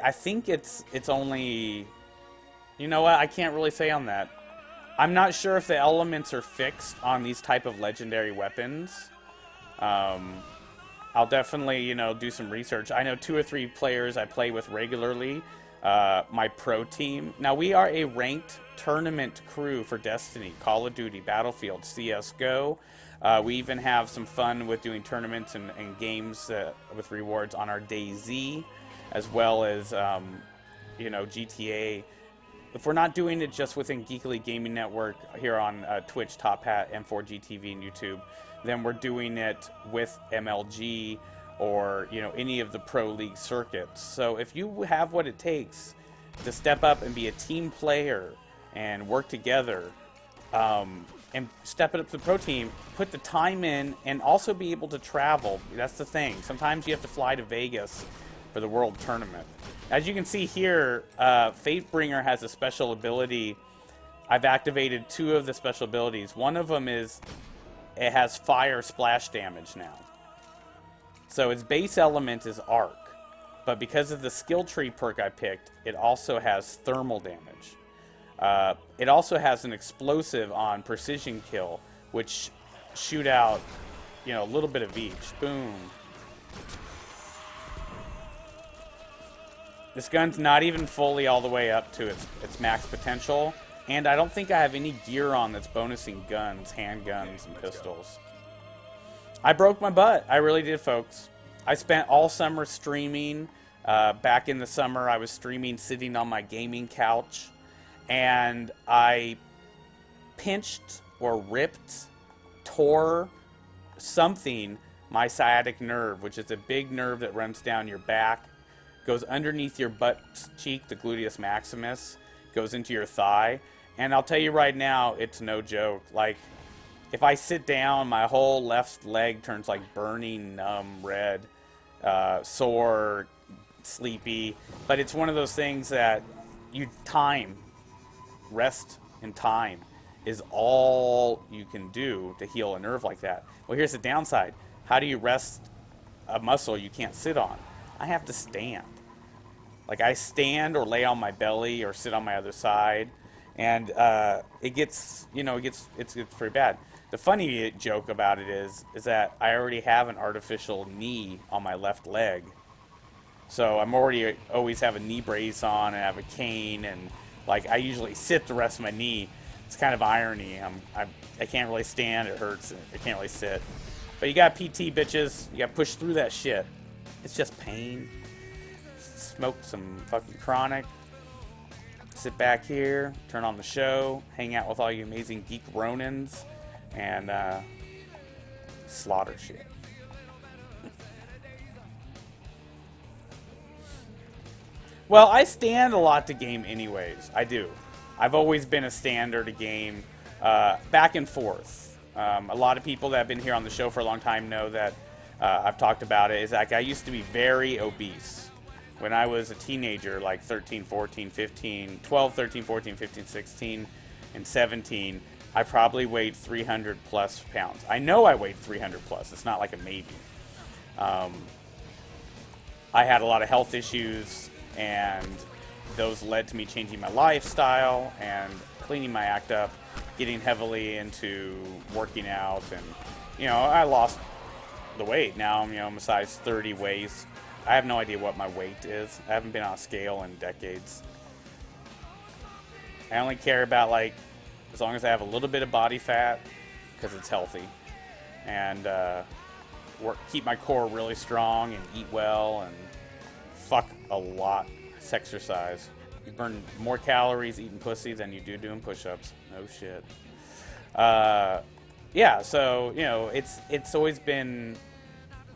I think it's only, you know what? I can't really say on that. I'm not sure if the elements are fixed on these type of legendary weapons. Um, I'll definitely, do some research. I know 2 or 3 players I play with regularly. My pro team. Now we are a ranked tournament crew for Destiny, Call of Duty, Battlefield, CS:GO. We even have some fun with doing tournaments and games with rewards on our DayZ, as well as GTA. If we're not doing it just within Geekly Gaming Network here on Twitch, Top Hat, M4GTV, and YouTube, then we're doing it with MLG or any of the pro league circuits. So if you have what it takes to step up and be a team player and work together, and step it up to the pro team, put the time in, and also be able to travel. That's the thing. Sometimes you have to fly to Vegas for the World Tournament. As you can see here, Fatebringer has a special ability. I've activated 2 of the special abilities. One of them is it has fire splash damage now. So its base element is arc, but because of the skill tree perk I picked, it also has thermal damage. It also has an explosive on precision kill, which shoot out, a little bit of each. Boom. This gun's not even fully all the way up to its max potential, and I don't think I have any gear on that's bonusing guns, handguns, and pistols. I broke my butt. I really did, folks. I spent all summer streaming. Back in the summer, I was streaming sitting on my gaming couch, and I pinched or ripped, tore something, my sciatic nerve, which is a big nerve that runs down your back, goes underneath your butt cheek, the gluteus maximus, goes into your thigh. And I'll tell you right now, it's no joke. Like, if I sit down, my whole left leg turns like burning, numb, red, sore, sleepy. But it's one of those things that rest and time is all you can do to heal a nerve like that. Well, here's the downside. How do you rest a muscle you can't sit on? I have to stand. Like, I stand or lay on my belly or sit on my other side, and it gets pretty bad. The funny joke about it is that I already have an artificial knee on my left leg, so I'm always have a knee brace on and I have a cane, and like I usually sit to rest my knee. It's kind of irony. I can't really stand. It hurts. I can't really sit. But you got PT, bitches. You got to push through that shit. It's just pain. Smoke some fucking chronic. Sit back here, turn on the show, hang out with all you amazing geek Ronins, and slaughter shit. Well, I stand a lot to game anyways. I do. I've always been a stander to game, back and forth. A lot of people that have been here on the show for a long time know that I've talked about it. Is that I used to be very obese. When I was a teenager, like 13, 14, 15, 12, 13, 14, 15, 16, and 17, I probably weighed 300 plus pounds. I know I weighed 300 plus. It's not like a maybe. I had a lot of health issues, and those led to me changing my lifestyle and cleaning my act up, getting heavily into working out, and, I lost the weight. Now I'm a size 30 waist. I have no idea what my weight is. I haven't been on a scale in decades. I only care about, as long as I have a little bit of body fat, because it's healthy. And keep my core really strong and eat well and fuck a lot. Exercise. You burn more calories eating pussy than you do doing push-ups. No shit. Yeah, so, it's always been...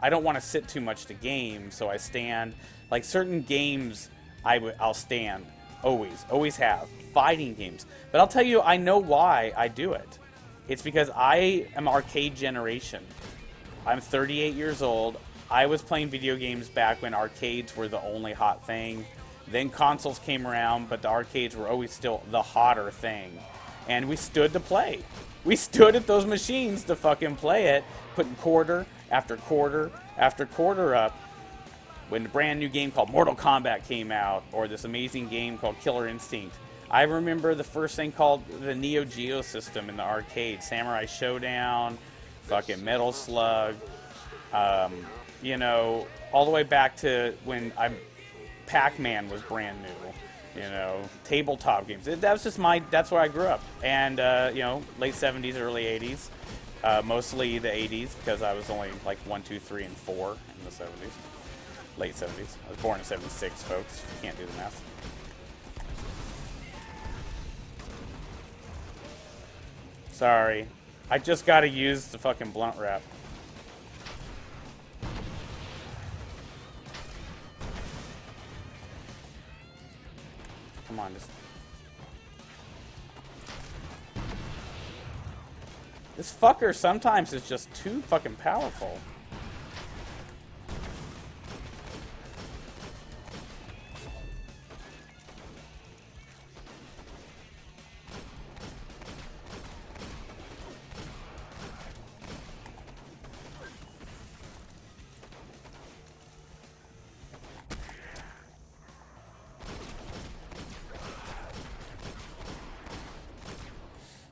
I don't want to sit too much to game, so I stand. Like certain games, I'll stand. Always have. Fighting games. But I'll tell you, I know why I do it. It's because I am arcade generation. I'm 38 years old. I was playing video games back when arcades were the only hot thing. Then consoles came around, but the arcades were always still the hotter thing. And we stood to play. We stood at those machines to fucking play it, putting quarter after quarter after quarter up. when a brand new game called Mortal Kombat came out, or this amazing game called Killer Instinct. I remember the first thing called the Neo Geo system in the arcade, Samurai Showdown, fucking Metal Slug, you know, all the way back to when Pac-Man was brand new, you know, tabletop games. That was just that's where I grew up. And, you know, late 70s, early 80s, mostly the 80s, because I was only like 1, 2, 3, and 4 in the 70s. Late 70s. I was born in 76, folks. You can't do the math. Sorry. I just gotta use the fucking blunt wrap. Come on, just... This fucker sometimes is just too fucking powerful.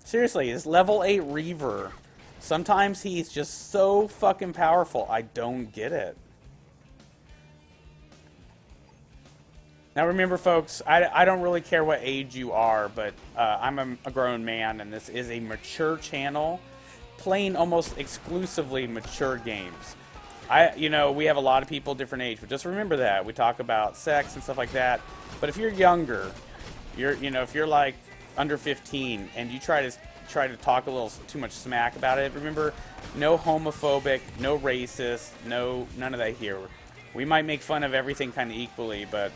Seriously, this level 8 Reaver, sometimes he's just so fucking powerful, I don't get it. Now remember, folks, I don't really care what age you are, but I'm a grown man, and this is a mature channel, playing almost exclusively mature games. You know, we have a lot of people different age, but just remember that. We talk about sex and stuff like that, but if you're younger, you know, if you're like under 15 and you try to talk a little too much smack about it, remember, no homophobic, no racist, none of that here. We might make fun of everything kind of equally, but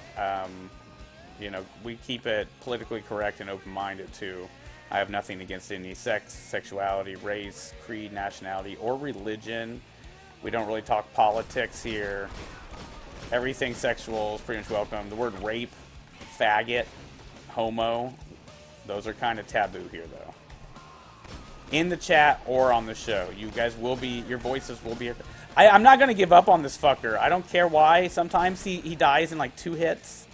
you know, we keep it politically correct and open-minded too. I have nothing against any sex, sexuality, race, creed, nationality, or religion. We don't really talk politics here. Everything sexual is pretty much welcome. The word rape, faggot, homo, those are kind of taboo here, though. In the chat or on the show, you guys will be, your voices will be... I'm not going to give up on this fucker. I don't care why. Sometimes he dies in like 2 hits.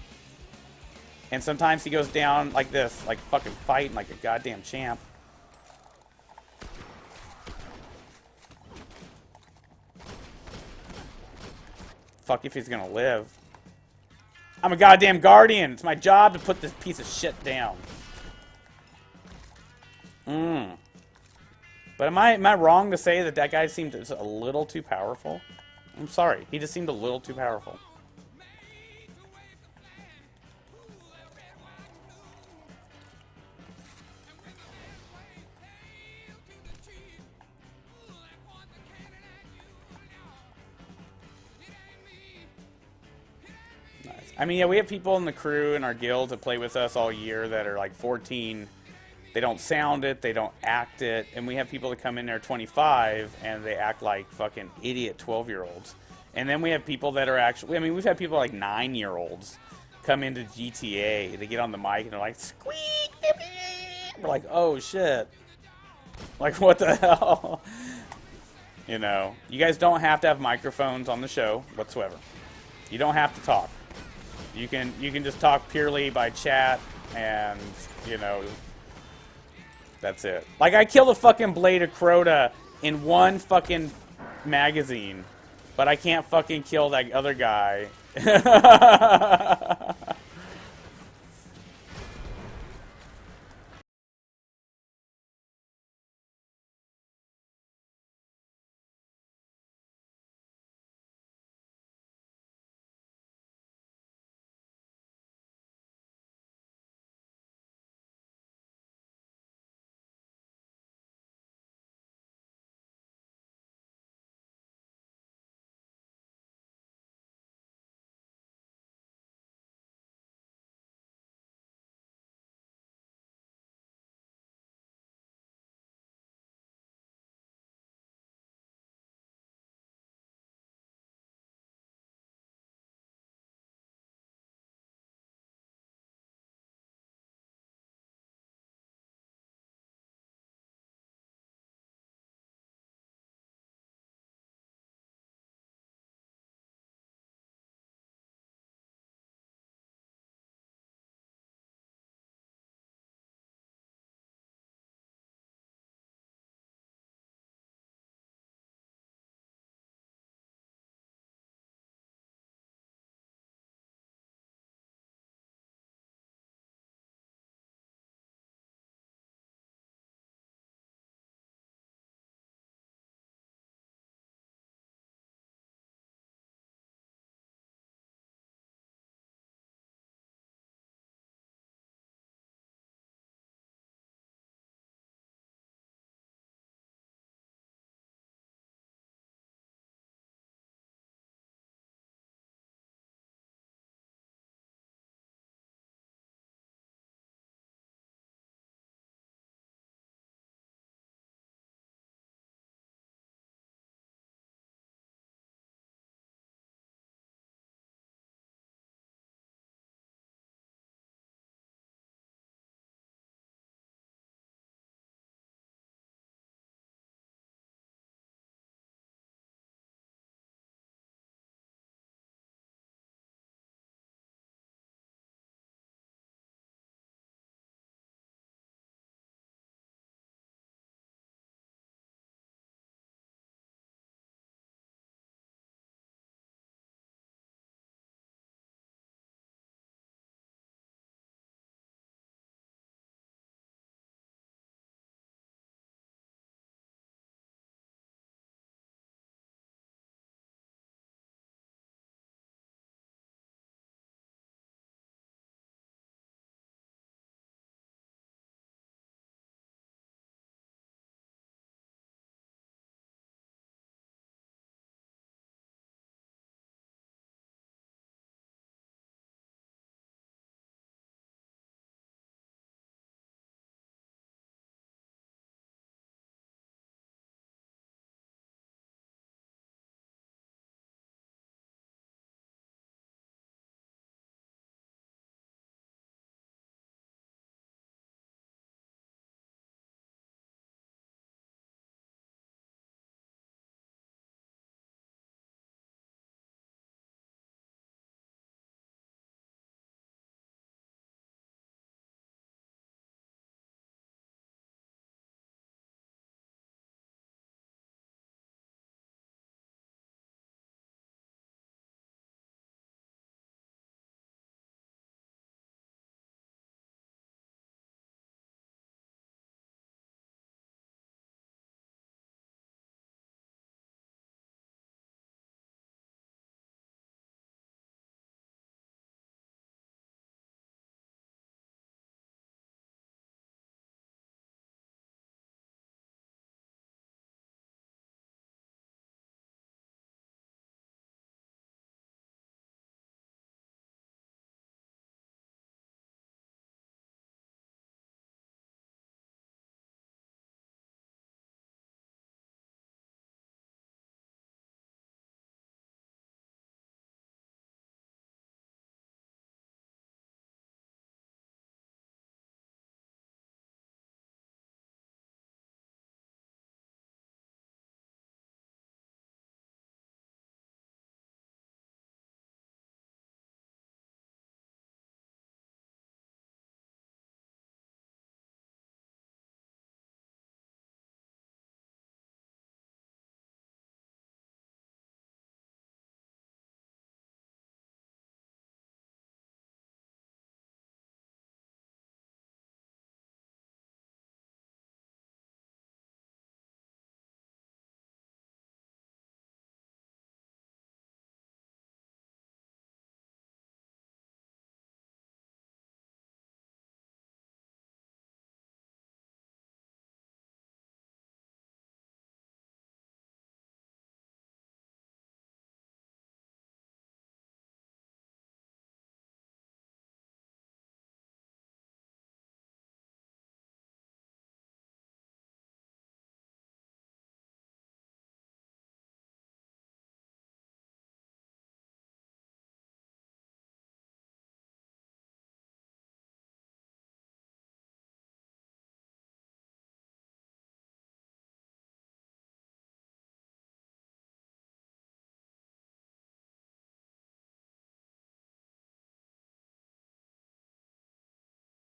And sometimes he goes down like this, like fucking fighting like a goddamn champ. Fuck if he's going to live. I'm a goddamn guardian. It's my job to put this piece of shit down. But am I wrong to say that guy seemed a little too powerful? I'm sorry. He just seemed a little too powerful. Nice. I mean, yeah, we have people in the crew in our guild that play with us all year that are like 14. They don't sound it, they don't act it, and we have people that come in there 25 and they act like fucking idiot 12-year-olds. And then we have people that are actually, I mean, we've had people like 9-year-olds come into GTA. They get on the mic and they're like, squeak, beep, beep. We're like, oh shit. Like, what the hell? You know, you guys don't have to have microphones on the show whatsoever. You don't have to talk. You can just talk purely by chat and, you know, that's it. Like, I killed a fucking Blade of Crota in one fucking magazine, but I can't fucking kill that other guy.